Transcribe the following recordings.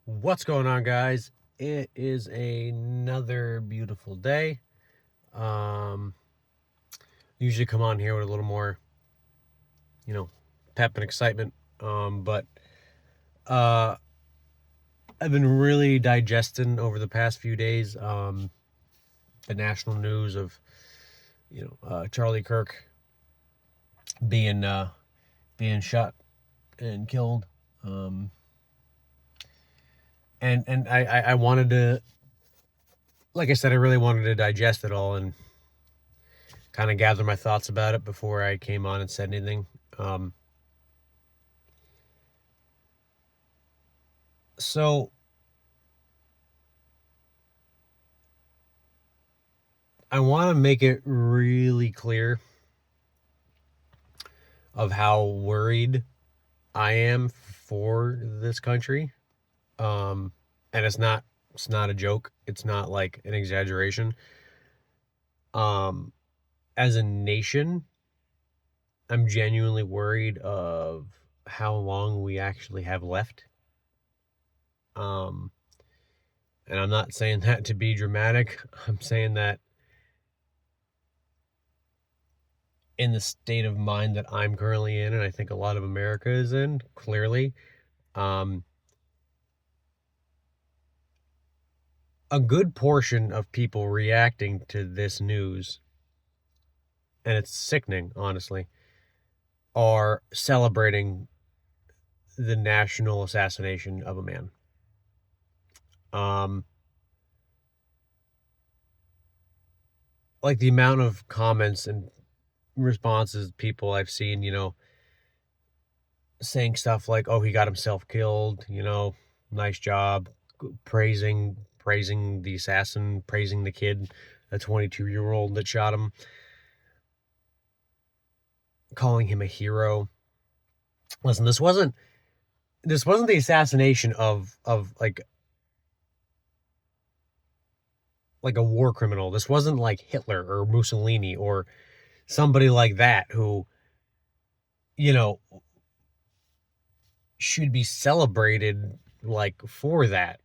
What's going on, guys? It is another beautiful day. Um, Usually come on here with a little more, you know, pep and excitement. But uh, I've been really digesting over the past few days the national news of, Charlie Kirk being being shot and killed. Um, and I wanted to, like I said, I really wanted to digest it all and kind of gather my thoughts about it before I came on and said anything. Um, so I want to make it really clear of how worried I am for this country. And it's not a joke. It's not like an exaggeration. Um, as a nation, I'm genuinely worried of how long we actually have left. Um, and I'm not saying that to be dramatic. I'm saying that in the state of mind that I'm currently in, and I think a lot of America is in, clearly, um, a good portion of people reacting to this news, and it's sickening, honestly, are celebrating the national assassination of a man. Um, like the amount of comments and responses people I've seen, saying stuff like, "Oh, he got himself killed," nice job, praising the assassin, praising the kid, a 22-year-old that shot him, calling him a hero. Listen, this wasn't the assassination of like a war criminal. This wasn't like Hitler or Mussolini or somebody like that who, you know, should be celebrated like for that.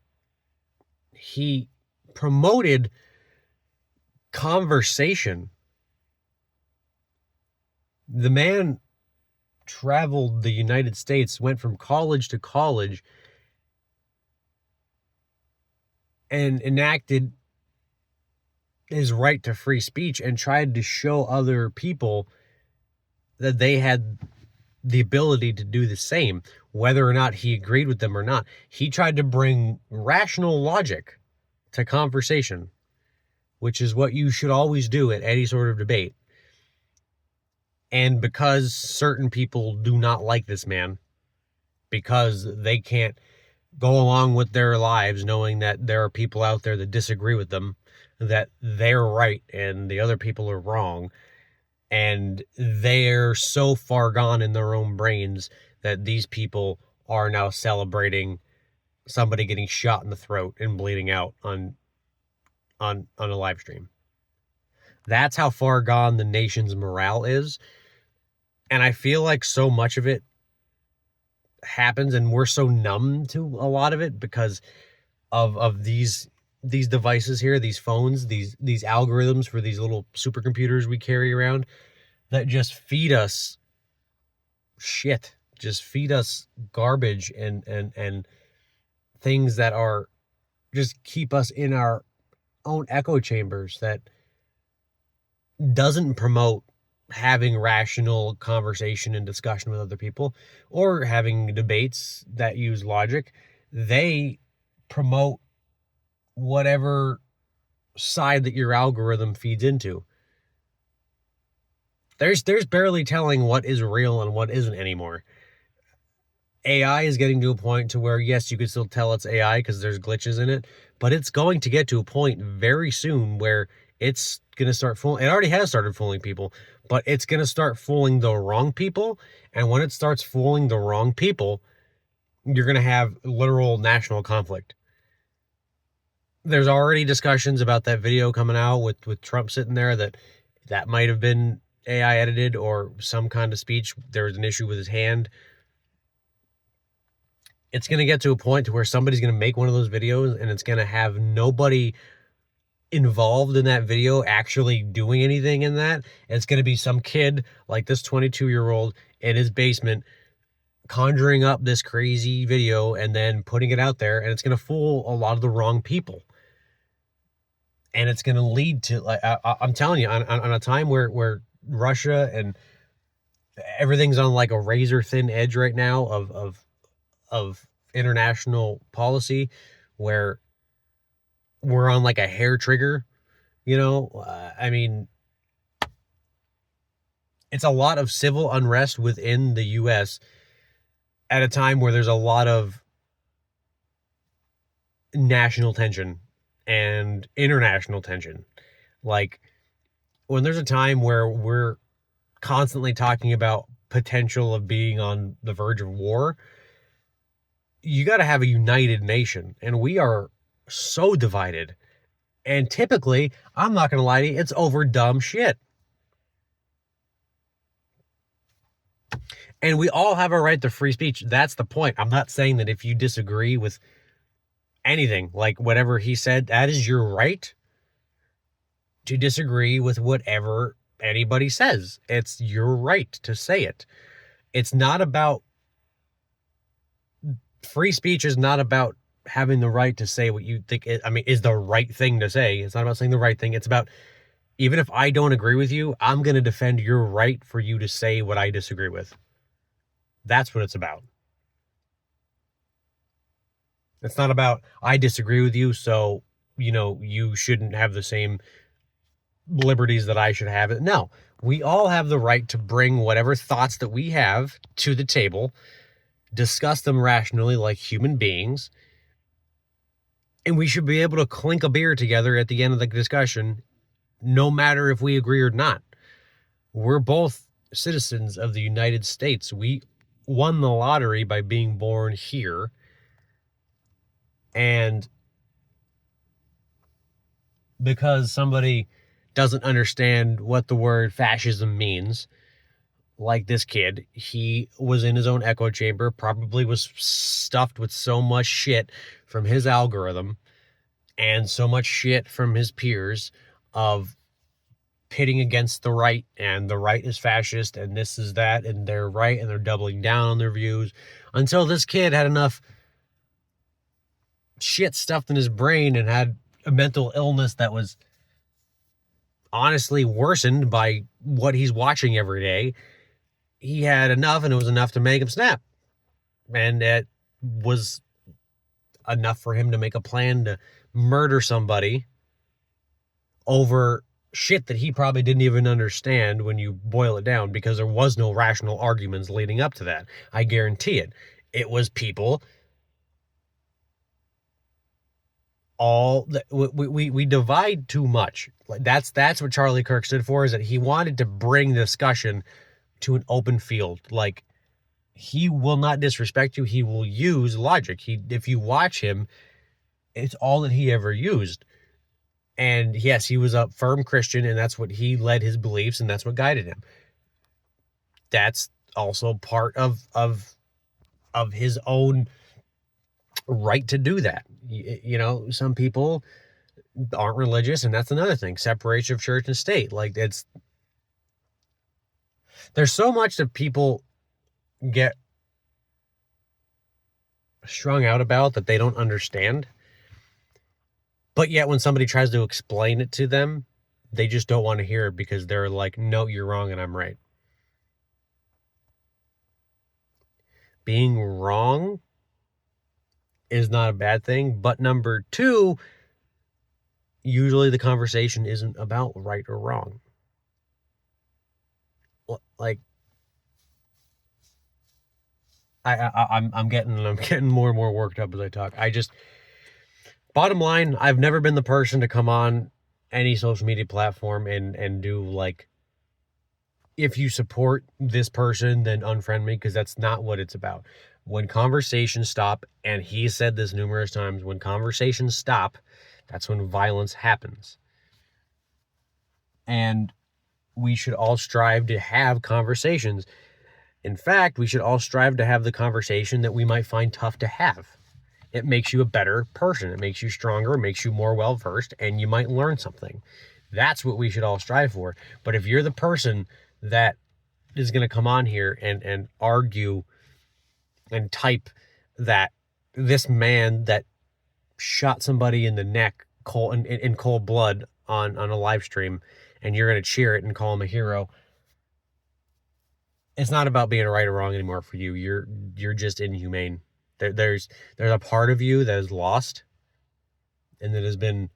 He promoted conversation. The man traveled the United States, went from college to college, and enacted his right to free speech and tried to show other people that they had the ability to do the same, whether or not he agreed with them or not. He tried to bring rational logic to conversation, which is what you should always do at any sort of debate. And because certain people do not like this man, because they can't go along with their lives knowing that there are people out there that disagree with them, that they're right and the other people are wrong, and they're so far gone in their own brains that these people are now celebrating somebody getting shot in the throat and bleeding out on a live stream. That's how far gone the nation's morale is. And I feel like so much of it happens and we're so numb to a lot of it because of these devices here, these phones, these algorithms for these little supercomputers we carry around that just feed us shit, just feed us garbage and things that are just keep us in our own echo chambers, that doesn't promote having rational conversation and discussion with other people or having debates that use logic. They promote whatever side that your algorithm feeds into. There's barely telling what is real and what isn't anymore. AI is getting to a point to where, yes, you can still tell it's AI because there's glitches in it, but it's going to get to a point very soon where it's going to start fooling. It already has started fooling people, but it's going to start fooling the wrong people. And when it starts fooling the wrong people, you're going to have literal national conflict. There's already discussions about that video coming out with Trump sitting there that might have been AI edited or some kind of speech. There was an issue with his hand. it's going to get to a point to where somebody's going to make one of those videos and it's going to have nobody involved in that video actually doing anything in that. And it's going to be some kid like this 22-year-old in his basement conjuring up this crazy video and then putting it out there, and it's going to fool a lot of the wrong people. And it's going to lead to, like, I'm telling you, on a time where Russia and everything's on like a razor thin edge right now of international policy, where we're on like a hair trigger, I mean, it's a lot of civil unrest within the U.S. at a time where there's a lot of national tension and international tension. Like, when there's a time where we're constantly talking about potential of being on the verge of war, you got to have a united nation, and we are so divided. And typically, I'm not going to lie to you, it's over dumb shit. And we all have a right to free speech. That's the point. I'm not saying that if you disagree with anything, like whatever he said, that is your right to disagree with whatever anybody says. It's your right to say it. It's not about, free speech is not about having the right to say what you think is the right thing to say. It's not about saying the right thing. It's about, even if I don't agree with you, I'm going to defend your right for you to say what I disagree with. That's what it's about. It's not about, I disagree with you, so, you shouldn't have the same liberties that I should have. No, we all have the right to bring whatever thoughts that we have to the table, discuss them rationally like human beings, and we should be able to clink a beer together at the end of the discussion, no matter if we agree or not. We're both citizens of the United States. We won the lottery by being born here. And because somebody doesn't understand what the word fascism means, like this kid, he was in his own echo chamber, probably was stuffed with so much shit from his algorithm and so much shit from his peers of pitting against the right, and the right is fascist and this is that, and they're right, and they're doubling down on their views, until this kid had enough shit stuffed in his brain and had a mental illness that was honestly worsened by what he's watching every day. He had enough, and it was enough to make him snap. And it was enough for him to make a plan to murder somebody over shit that he probably didn't even understand when you boil it down, because there was no rational arguments leading up to that. I guarantee it. It was people all that we divide too much. That's what Charlie Kirk stood for, is that he wanted to bring discussion to an open field. Like, he will not disrespect you. He will use logic. If you watch him, it's all that he ever used. And yes, he was a firm Christian, and that's what he led his beliefs, and that's what guided him. That's also part of his own right to do that. Some people aren't religious, and that's another thing. Separation of church and state. Like, there's so much that people get strung out about that they don't understand. But yet when somebody tries to explain it to them, they just don't want to hear it, because they're like, no, you're wrong and I'm right. Being wrong is not a bad thing. But number two, usually the conversation isn't about right or wrong. Like, I'm getting more and more worked up as I talk. Bottom line, I've never been the person to come on any social media platform and do like, if you support this person, then unfriend me, because that's not what it's about. When conversations stop, and he said this numerous times, when conversations stop, that's when violence happens. And we should all strive to have conversations. In fact, we should all strive to have the conversation that we might find tough to have. It makes you a better person. It makes you stronger, it makes you more well-versed, and you might learn something. That's what we should all strive for. But if you're the person that is going to come on here and argue and type that this man that shot somebody in the neck in cold blood on a live stream, and you're going to cheer it and call him a hero, it's not about being right or wrong anymore for you. You're just inhumane. There's a part of you that is lost and that has been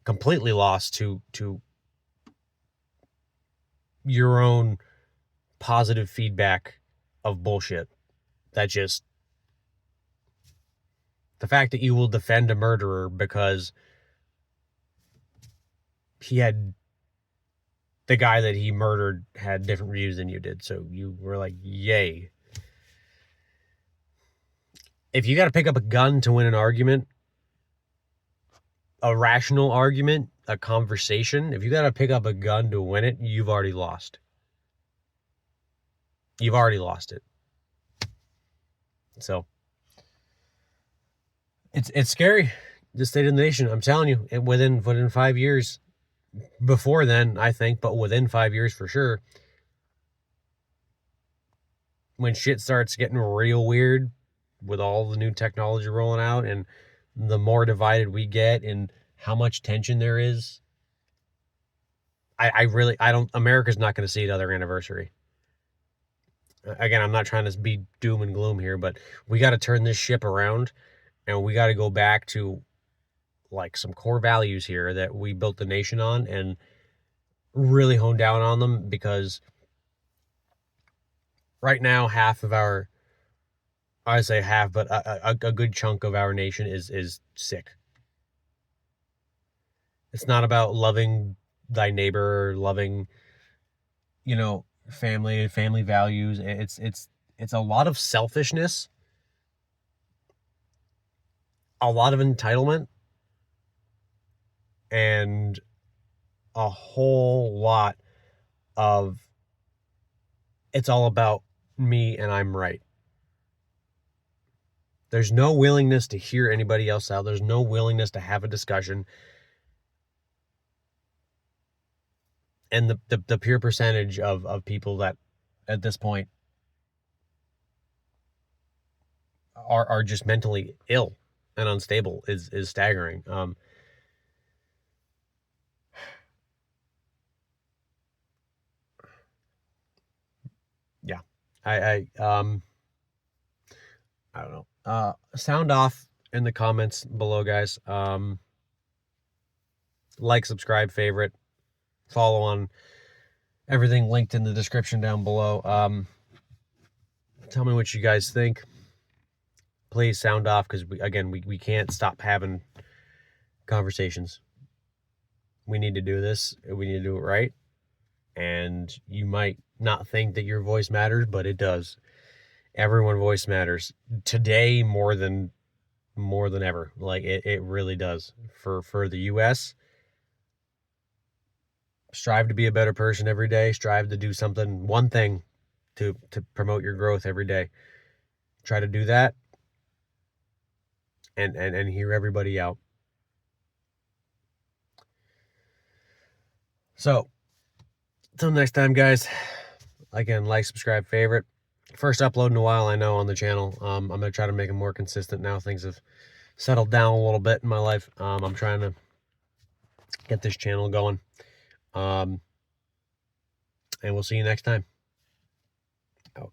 completely lost to your own positive feedback of bullshit. That just, the fact that you will defend a murderer because the guy that he murdered had different views than you did, so you were like, yay. If you got to pick up a gun to win an argument, a rational argument, a conversation, if you got to pick up a gun to win it, you've already lost. You've already lost it. So it's scary, the state of the nation. I'm telling you, within 5 years, before then, I think, but within 5 years for sure, when shit starts getting real weird with all the new technology rolling out and the more divided we get and how much tension there is, America's not going to see another anniversary. Again, I'm not trying to be doom and gloom here, but we got to turn this ship around and we got to go back to like some core values here that we built the nation on and really hone down on them, because right now I say half, but a good chunk of our nation is sick. It's not about loving thy neighbor, loving, family values. It's a lot of selfishness, a lot of entitlement, and a whole lot of it's all about me and I'm right. There's no willingness to hear anybody else out. There's no willingness to have a discussion. And the pure percentage of people that at this point are just mentally ill and unstable is staggering. Yeah. I don't know. Sound off in the comments below, guys. Like, subscribe, favorite, follow on everything linked in the description down below. Tell me what you guys think. Please sound off, because we can't stop having conversations. We need to do this. We need to do it right. And you might not think that your voice matters, but it does. Everyone's voice matters today more than ever. Like it really does. For the US, strive to be a better person every day. Strive to do something, one thing to promote your growth every day. Try to do that and hear everybody out. So until next time, guys, again, like, subscribe, favorite. First upload in a while, I know, on the channel. I'm going to try to make them more consistent now. Things have settled down a little bit in my life. I'm trying to get this channel going. And we'll see you next time. Out.